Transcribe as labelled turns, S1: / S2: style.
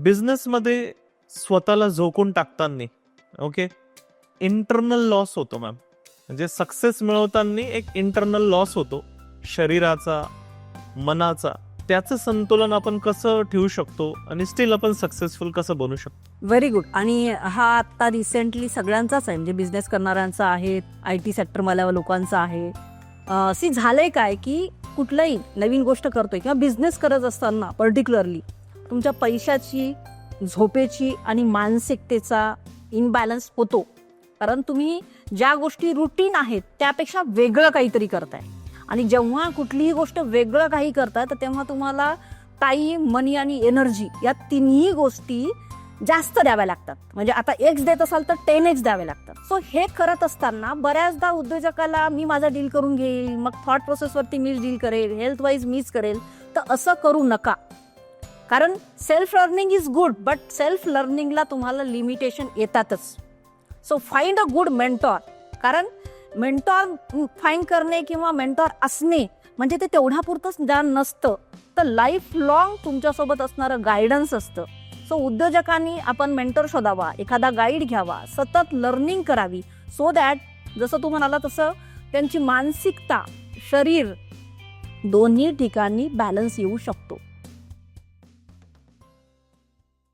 S1: बिझनेसमध्ये स्वतःला झोकून टाकताना ओके इंटरनल लॉस होतो मॅम. म्हणजे सक्सेस मिळवताना एक इंटरनल लॉस होतो शरीराचा, मनाचा. त्याचं संतुलन आपण कसं ठेवू शकतो आणि स्टील आपण सक्सेसफुल कसं बनू शकतो?
S2: Very good. आणि हा आता रिसेंटली सगळ्यांचाच आहे, म्हणजे बिझनेस करणाऱ्यांचा आहे, IT सेक्टरवाल्या लोकांचा आहे. सी झालंय काय की कुठलाही नवीन गोष्ट करतोय किंवा बिझनेस करत असताना पर्टिक्युलरली तुमच्या पैशाची, झोपेची आणि मानसिकतेचा इनबॅलन्स होतो. कारण तुम्ही ज्या गोष्टी रुटीन आहेत त्यापेक्षा वेगळं काहीतरी करताय. आणि जेव्हा कुठलीही गोष्ट वेगळं काही करताय तर तेव्हा तुम्हाला टाईम, मनी आणि एनर्जी या तिन्ही गोष्टी जास्त द्याव्या लागतात. म्हणजे आता X देत असाल तर 10X द्यावे लागतात. सो हे करत असताना बऱ्याचदा उद्योजकाला मी माझा डील करून घेईल, मग थॉट प्रोसेसवरती मीच डील करेल, हेल्थ वाईज मीच करेल, तर असं करू नका. कारण self learning is good, but self लर्निंगला तुम्हाला लिमिटेशन येतातच. So find a good mentor. कारण मेंटॉर फाइंड करणे किंवा मेंटॉर असणे म्हणजे ते तेवढ्यापुरतंच ज्ञान नसतं, तर लाईफ लॉंग तुमच्यासोबत असणारं गायडन्स असतं. सो उद्योजकांनी आपण मेंटर शोधावा, एखादा गाईड घ्यावा, सतत लर्निंग करावी, सो दॅट जसं तू म्हणाला तसं त्यांची मानसिकता, शरीर दोन्ही ठिकाणी बॅलन्स येऊ शकतो.